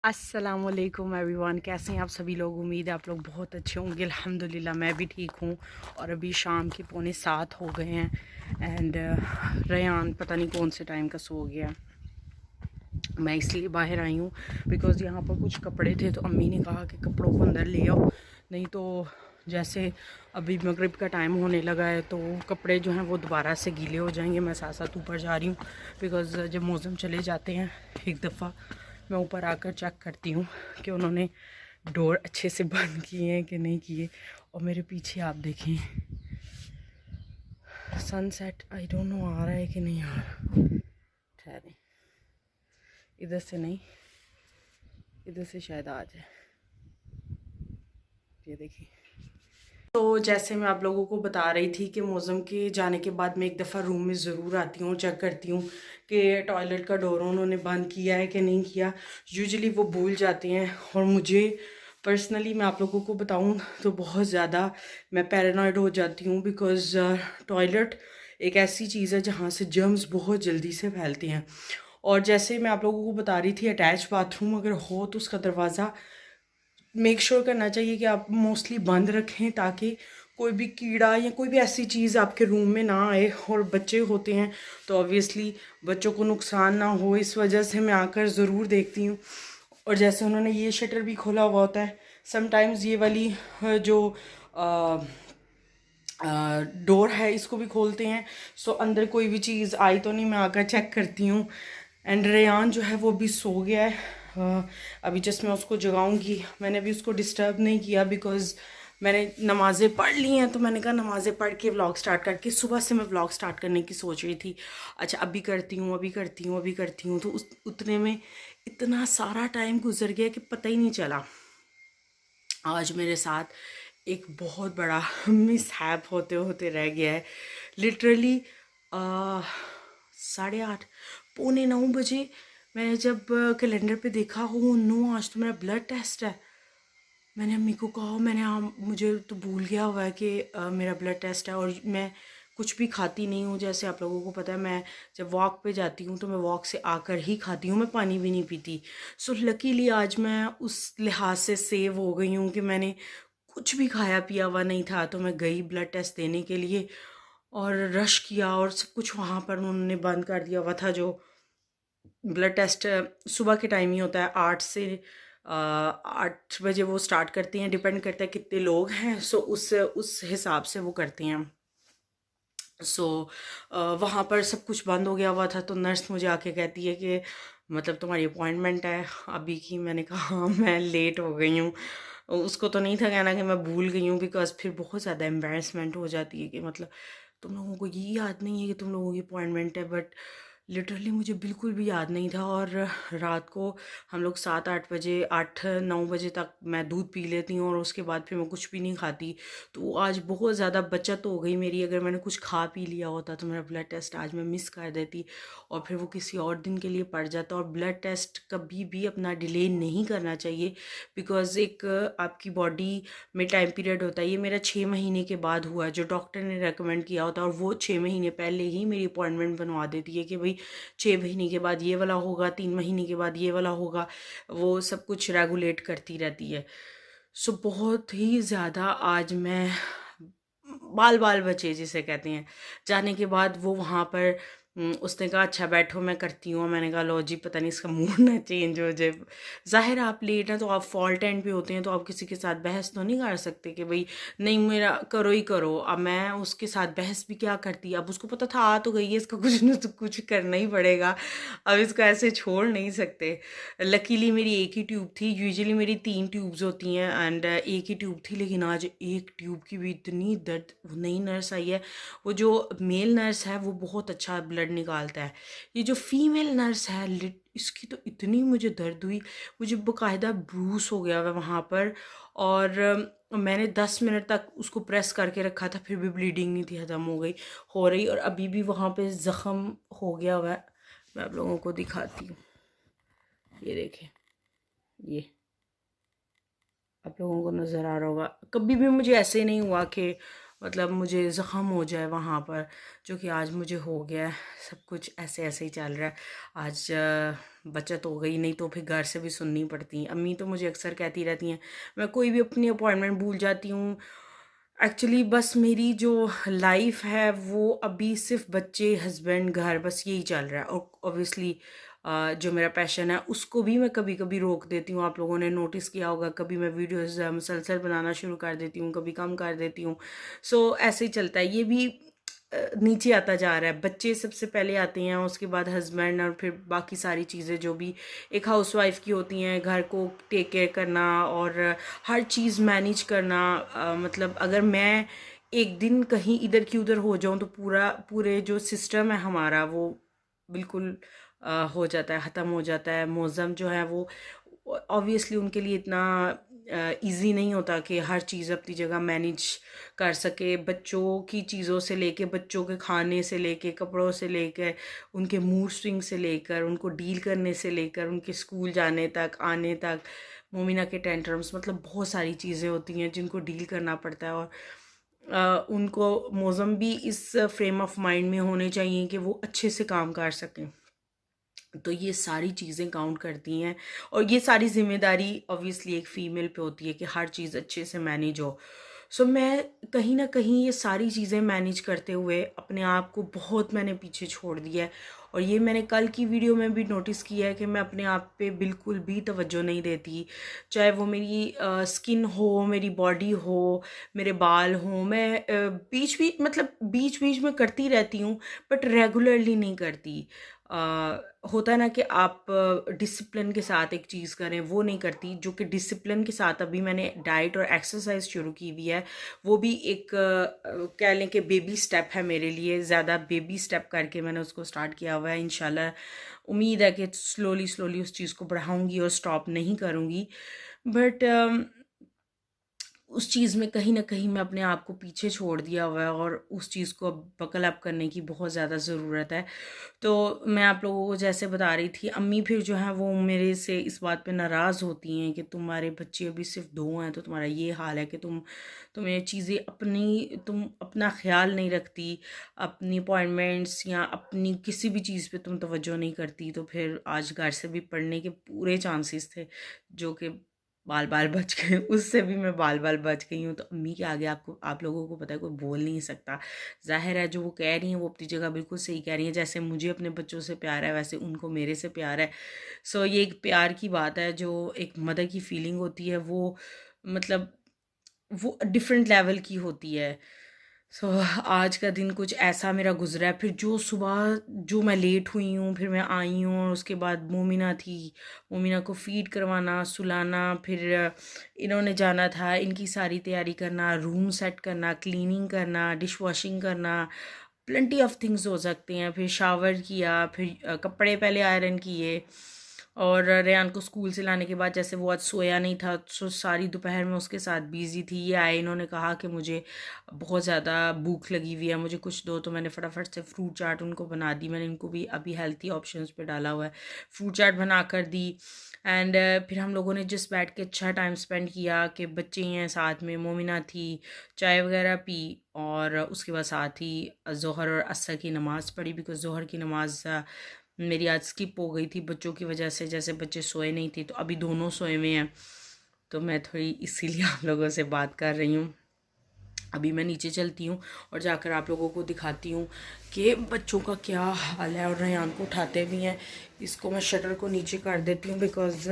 अस्सलामुअलैकुम एवरीवन, कैसे हैं आप सभी लोग। उम्मीद है आप लोग बहुत अच्छे होंगे। अल्हम्दुलिल्लाह मैं भी ठीक हूँ। और अभी शाम के 6:45 हो गए हैं एंड रेयान पता नहीं कौन से टाइम का सो गया। मैं इसलिए बाहर आई हूँ बिकॉज़ यहाँ पर कुछ कपड़े थे तो अम्मी ने कहा कि कपड़ों को अंदर ले आओ, नहीं तो जैसे अभी मगरिब का टाइम होने लगा है तो कपड़े जो हैं वो दोबारा से गीले हो जाएंगे। मैं साथ साथ ऊपर जा रही हूँ बिकॉज़ जब मौसम चले जाते हैं एक दफ़ा मैं ऊपर आकर चेक करती हूँ कि उन्होंने डोर अच्छे से बंद किए हैं कि नहीं किए। और मेरे पीछे आप देखें सनसेट, आई डोंट नो आ रहा है कि नहीं आ रहा। ठहरें, इधर से नहीं, इधर से शायद आ जाए। ये देखिए, तो जैसे मैं आप लोगों को बता रही थी कि मौसम के जाने के बाद मैं एक दफ़ा रूम में ज़रूर आती हूँ, चेक करती हूँ कि टॉयलेट का डोर उन्होंने बंद किया है कि नहीं किया। यूजुअली वो भूल जाते हैं और मुझे पर्सनली मैं आप लोगों को बताऊँ तो बहुत ज़्यादा मैं पैरानॉइड हो जाती हूँ बिकॉज़ टॉयलेट एक ऐसी चीज़ है जहाँ से जर्म्स बहुत जल्दी से फैलते हैं। और जैसे मैं आप लोगों को बता रही थी अटैच बाथरूम अगर हो तो उसका दरवाज़ा मेक श्योर करना चाहिए कि आप मोस्टली बंद रखें ताकि कोई भी कीड़ा या कोई भी ऐसी चीज़ आपके रूम में ना आए। और बच्चे होते हैं तो ऑब्वियसली बच्चों को नुकसान ना हो, इस वजह से मैं आकर ज़रूर देखती हूँ। और जैसे उन्होंने ये शटर भी खोला हुआ होता है, समटाइम्स ये वाली जो डोर है इसको भी खोलते हैं सो अंदर कोई भी चीज़ आई तो नहीं, मैं आकर चेक करती हूँ। एंड रेयान जो है वो भी सो गया है। अभी जस्ट मैं उसको जगाऊंगी। मैंने भी उसको डिस्टर्ब नहीं किया बिकॉज़ मैंने नमाज़ें पढ़ ली हैं तो मैंने कहा नमाज़ें पढ़ के व्लॉग स्टार्ट करके सुबह से मैं व्लॉग स्टार्ट करने की सोच रही थी। अच्छा अभी करती हूँ, अभी करती हूँ, अभी करती हूँ, तो उस उतने में इतना सारा टाइम गुजर गया कि पता ही नहीं चला। आज मेरे साथ एक बहुत बड़ा मिसहैप होते होते रह गया है। लिटरली 8:30 9:45 मैंने जब कैलेंडर पे देखा हो नो आज तो मेरा ब्लड टेस्ट है। मैंने अम्मी को कहा मैंने मुझे तो भूल गया हुआ है कि मेरा ब्लड टेस्ट है। और मैं कुछ भी खाती नहीं हूँ, जैसे आप लोगों को पता है मैं जब वॉक पे जाती हूँ तो मैं वॉक से आकर ही खाती हूँ, मैं पानी भी नहीं पीती। सो लकीली आज मैं उस लिहाज से सेव हो गई हूँ कि मैंने कुछ भी खाया पिया हुआ नहीं था। तो मैं गई ब्लड टेस्ट देने के लिए और रश किया और सब कुछ वहाँ पर उन्होंने बंद कर दिया हुआ था। जो ब्लड टेस्ट सुबह के टाइम ही होता है, 8 से 8 बजे वो स्टार्ट करती हैं, डिपेंड करता है कितने लोग हैं। सो उस हिसाब से वो करते हैं। सो वहाँ पर सब कुछ बंद हो गया हुआ था तो नर्स मुझे आके कहती है कि मतलब तुम्हारी अपॉइंटमेंट है अभी की। मैंने कहा हाँ मैं लेट हो गई हूँ। उसको तो नहीं था कहना कि मैं भूल गई हूँ बिकॉज फिर बहुत ज़्यादा एम्बेरसमेंट हो जाती है कि मतलब तुम लोगों को ये याद नहीं है कि तुम लोगों की अपॉइंटमेंट है। बट लिटरली मुझे बिल्कुल भी याद नहीं था। और रात को हम लोग 7-8 बजे 8-9 बजे तक मैं दूध पी लेती हूँ और उसके बाद फिर मैं कुछ भी नहीं खाती। तो आज बहुत ज़्यादा बचत हो गई मेरी। अगर मैंने कुछ खा पी लिया होता तो मेरा ब्लड टेस्ट आज मैं मिस कर देती और फिर वो किसी और दिन के लिए पड़ जाता। और ब्लड टेस्ट कभी भी अपना डिले नहीं करना चाहिए बिकॉज़ एक आपकी बॉडी में टाइम पीरियड होता है। ये मेरा 6 महीने के बाद हुआ है जो डॉक्टर ने रेकमेंड किया होता है और वो 6 महीने पहले ही मेरी अपॉइंटमेंट बनवा देती है कि भाई 6 महीने के बाद ये वाला होगा, 3 महीने के बाद ये वाला होगा। वो सब कुछ रेगुलेट करती रहती है। सो बहुत ही ज़्यादा आज मैं बाल बाल बचे जिसे कहते हैं। जाने के बाद वो वहाँ पर उसने कहा अच्छा बैठो मैं करती हूँ। मैंने कहा लो जी पता नहीं इसका मूड ना चेंज हो जाए। ज़ाहिर आप लेट हैं तो आप फॉल्ट एंड पे होते हैं तो आप किसी के साथ बहस तो नहीं कर सकते कि भाई नहीं मेरा करो ही करो। अब मैं उसके साथ बहस भी क्या करती। अब उसको पता था आ तो गई है इसका कुछ न तो कुछ करना ही पड़ेगा। अब इसको ऐसे छोड़ नहीं सकते। लकीली मेरी एक ही ट्यूब थी, यूजुअली मेरी 3 ट्यूब्स होती हैं एंड एक ही ट्यूब थी लेकिन आज एक ट्यूब की भी इतनी दर्द। नई नर्स आई है, वो जो मेल नर्स है वो बहुत अच्छा ब्लड निकालता है। ये जो फीमेल नर्स है इसकी तो इतनी मुझे दर्द हुई, मुझे बकायदा ब्रूस हो गया हुआ वहाँ पर। और मैंने 10 मिनट तक उसको प्रेस करके रखा था फिर भी ब्लीडिंग नहीं थी ख़त्म हो रही और अभी भी वहाँ पे ज़ख़म हो गया हुआ है। मैं आप लोगों को दिखाती हूँ, ये देखें, ये आप लोगों को नज़र आ रहा होगा। कभी भी मुझे ऐसे नहीं हुआ कि मतलब मुझे ज़ख़म हो जाए वहाँ पर, जो कि आज मुझे हो गया है। सब कुछ ऐसे ऐसे ही चल रहा है। आज बचत हो गई, नहीं तो फिर घर से भी सुननी पड़ती। अम्मी तो मुझे अक्सर कहती रहती हैं, मैं कोई भी अपनी अपॉइंटमेंट भूल जाती हूँ। एक्चुअली बस मेरी जो लाइफ है वो अभी सिर्फ बच्चे, हस्बैंड, घर, बस यही चल रहा है। और ऑब्वियसली जो मेरा पैशन है उसको भी मैं कभी कभी रोक देती हूँ। आप लोगों ने नोटिस किया होगा, कभी मैं वीडियोस मुसलसल बनाना शुरू कर देती हूँ, कभी कम कर देती हूँ। सो ऐसे ही चलता है। ये भी नीचे आता जा रहा है। बच्चे सबसे पहले आते हैं, उसके बाद हस्बैंड, और फिर बाकी सारी चीज़ें जो भी एक हाउसवाइफ की होती हैं, घर को टेक केयर करना और हर चीज़ मैनेज करना। मतलब अगर मैं एक दिन कहीं इधर की उधर हो जाऊं तो पूरे जो सिस्टम है हमारा वो बिल्कुल हो जाता है, ख़त्म हो जाता है। मौज़म जो है वो ऑब्वियसली उनके लिए इतना इजी नहीं होता कि हर चीज़ अपनी जगह मैनेज कर सके। बच्चों की चीज़ों से लेके, बच्चों के खाने से लेके, कपड़ों से लेकर, उनके मूड स्विंग से लेकर, उनको डील करने से लेकर, उनके स्कूल जाने तक, आने तक, मोमिना के टेंट्रम्स, मतलब बहुत सारी चीज़ें होती हैं जिनको डील करना पड़ता है। और उनको मौज़म भी इस फ्रेम ऑफ माइंड में होने चाहिए कि वो अच्छे से काम कर सकें। तो ये सारी चीज़ें काउंट करती हैं और ये सारी ज़िम्मेदारी ऑब्वियसली एक फ़ीमेल पे होती है कि हर चीज़ अच्छे से मैनेज हो। सो मैं कहीं न कहीं ये सारी चीज़ें मैनेज करते हुए अपने आप को बहुत मैंने पीछे छोड़ दिया है। और ये मैंने कल की वीडियो में भी नोटिस किया है कि मैं अपने आप पे बिल्कुल भी तवज्जो नहीं देती। चाहे वो मेरी स्किन हो, मेरी बॉडी हो, मेरे बाल हों, मैं बीच-बीच में करती रहती हूँ, बट रेगुलरली नहीं करती। होता है ना कि आप डिसिप्लिन के साथ एक चीज़ करें, वो नहीं करती। जो कि डिसिप्लिन के साथ अभी मैंने डाइट और एक्सरसाइज शुरू की हुई है, वो भी एक कह लें कि बेबी स्टेप है मेरे लिए। ज़्यादा बेबी स्टेप करके मैंने उसको स्टार्ट किया हुआ है। इंशाल्लाह उम्मीद है कि स्लोली स्लोली उस चीज़ को बढ़ाऊँगी और स्टॉप नहीं करूँगी। बट उस चीज़ में कहीं न कहीं मैं अपने आप को पीछे छोड़ दिया हुआ है और उस चीज़ को अब बकल अप करने की बहुत ज़्यादा ज़रूरत है। तो मैं आप लोगों को जैसे बता रही थी, अम्मी फिर जो है वो मेरे से इस बात पे नाराज़ होती हैं कि तुम्हारे बच्चे अभी सिर्फ़ 2 हैं, तो तुम्हारा ये हाल है कि तुम्हें चीज़ें तुम अपना ख़्याल नहीं रखती, अपनी अपॉइंटमेंट्स या अपनी किसी भी चीज़ पे तुम तवज्जो नहीं करती। तो फिर आज घर से भी पढ़ने के पूरे चांसेस थे, जो कि बाल-बाल बच गए। उससे भी मैं बाल-बाल बच गई हूँ। तो अम्मी के आगे आप लोगों को पता है कोई बोल नहीं सकता। ज़ाहिर है जो वो कह रही हैं वो अपनी जगह बिल्कुल सही कह रही हैं। जैसे मुझे अपने बच्चों से प्यार है, वैसे उनको मेरे से प्यार है। सो ये एक प्यार की बात है, जो एक मदर की फीलिंग होती है वो मतलब वो डिफरेंट लेवल की होती है। सो आज का दिन कुछ ऐसा मेरा गुजरा है। फिर जो सुबह जो मैं लेट हुई हूँ, फिर मैं आई हूँ और उसके बाद मोमिना थी, मोमिना को फीड करवाना, सुलाना, फिर इन्होंने जाना था, इनकी सारी तैयारी करना, रूम सेट करना, क्लीनिंग करना, डिश वॉशिंग करना, प्लेंटी ऑफ थिंग्स हो सकते हैं। फिर शावर किया, फिर कपड़े पहले आयरन किए और रेयान को स्कूल से लाने के बाद जैसे वो आज सोया नहीं था, सो सारी दोपहर में उसके साथ बिज़ी थी। ये आए, इन्होंने कहा कि मुझे बहुत ज़्यादा भूख लगी हुई है, मुझे कुछ दो। तो मैंने फटाफट से फ्रूट चाट उनको बना दी। मैंने इनको भी अभी हेल्थी ऑप्शंस पे डाला हुआ है, फ्रूट चाट बना कर दी। एंड फिर हम लोगों ने जस्ट बैठ के अच्छा टाइम स्पेंड किया कि बच्चे हैं साथ में, मोमिना थी, चाय वगैरह पी और उसके बाद साथ ही ज़ोहर और असर की नमाज़ पढ़ी। बिकॉज़ ज़ोहर की नमाज़ मेरी आज स्किप हो गई थी बच्चों की वजह से। जैसे बच्चे सोए नहीं थे, तो अभी दोनों सोए हुए हैं, तो मैं थोड़ी इसीलिए आप लोगों से बात कर रही हूँ। अभी मैं नीचे चलती हूँ और जाकर आप लोगों को दिखाती हूँ कि बच्चों का क्या हाल है। और रेयान को उठाते भी हैं। इसको मैं शटर को नीचे कर देती हूँ, बिकॉज़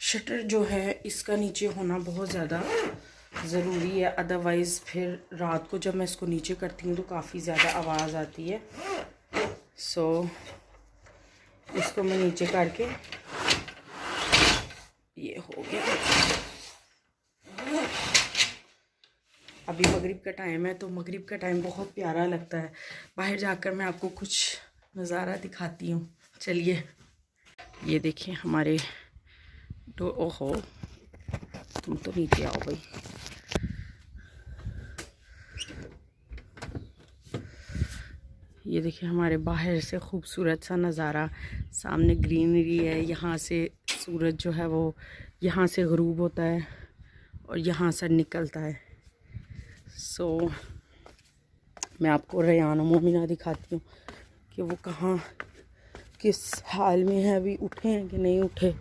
शटर जो है इसका नीचे होना बहुत ज़्यादा ज़रूरी है। अदरवाइज़ फिर रात को जब मैं इसको नीचे करती हूँ तो काफ़ी ज़्यादा आवाज़ आती है। सो इसको मैं नीचे करके, ये हो गया। अभी मगरिब का टाइम है, तो मगरिब का टाइम बहुत प्यारा लगता है। बाहर जाकर मैं आपको कुछ नज़ारा दिखाती हूँ। चलिए, ये देखिए हमारे ओहो, तुम तो नीचे आओ भाई। ये देखिए हमारे बाहर से खूबसूरत सा नज़ारा, सामने ग्रीनरी है। यहाँ से सूरज जो है वो यहाँ से ग़रूब होता है और यहाँ से निकलता है। सो मैं आपको रेयान और मोमिना दिखाती हूँ कि वो कहाँ किस हाल में है, अभी उठे हैं कि नहीं उठे।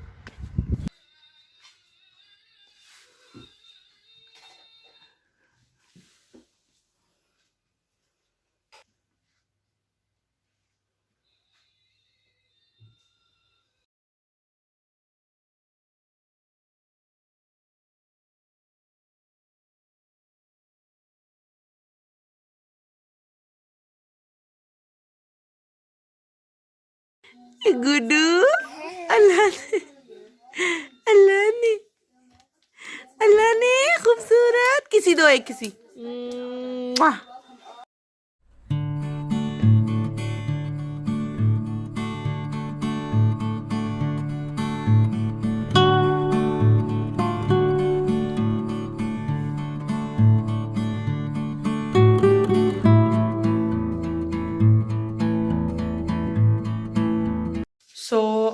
गुड्डू, अल्लाह ने अल्लाह ने अल्लाह ने खूबसूरत किसी दो एक किसी।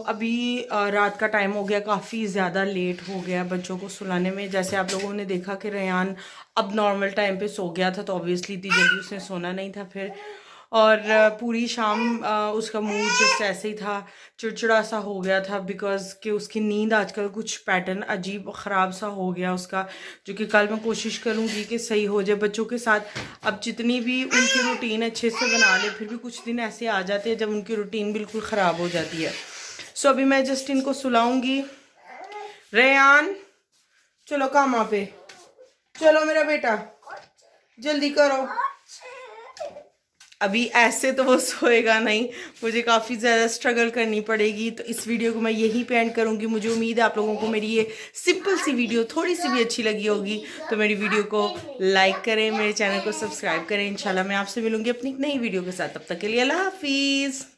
अभी रात का टाइम हो गया, काफ़ी ज़्यादा लेट हो गया बच्चों को सुलाने में। जैसे आप लोगों ने देखा कि रेयान अब नॉर्मल टाइम पे सो गया था, तो ऑब्वियसली इतनी जल्दी उसने सोना नहीं था फिर। और पूरी शाम उसका मूड जस्ट ऐसे ही था, चिड़चिड़ा सा हो गया था, बिकॉज़ कि उसकी नींद आजकल कुछ पैटर्न अजीब ख़राब सा हो गया उसका, जो कि कल मैं कोशिश करूँगी कि सही हो जाए। बच्चों के साथ अब जितनी भी उनकी रूटीन अच्छे से बना ले, फिर भी कुछ दिन ऐसे आ जाते हैं जब उनकी रूटीन बिल्कुल ख़राब हो जाती है। सो अभी मैं जस्ट इनको सुलाऊंगी। रेयान चलो कामा पे, चलो मेरा बेटा जल्दी करो। अभी ऐसे तो वो सोएगा नहीं, मुझे काफ़ी ज़्यादा स्ट्रगल करनी पड़ेगी। तो इस वीडियो को मैं यहीं पे एंड करूँगी। मुझे उम्मीद है आप लोगों को मेरी ये सिंपल सी वीडियो थोड़ी सी भी अच्छी लगी होगी। तो मेरी वीडियो को लाइक करें, मेरे चैनल को सब्सक्राइब करें। इंशाल्लाह मैं आपसे मिलूँगी अपनी एक नई वीडियो के साथ। तब तक के लिए अल्लाह हाफिज़।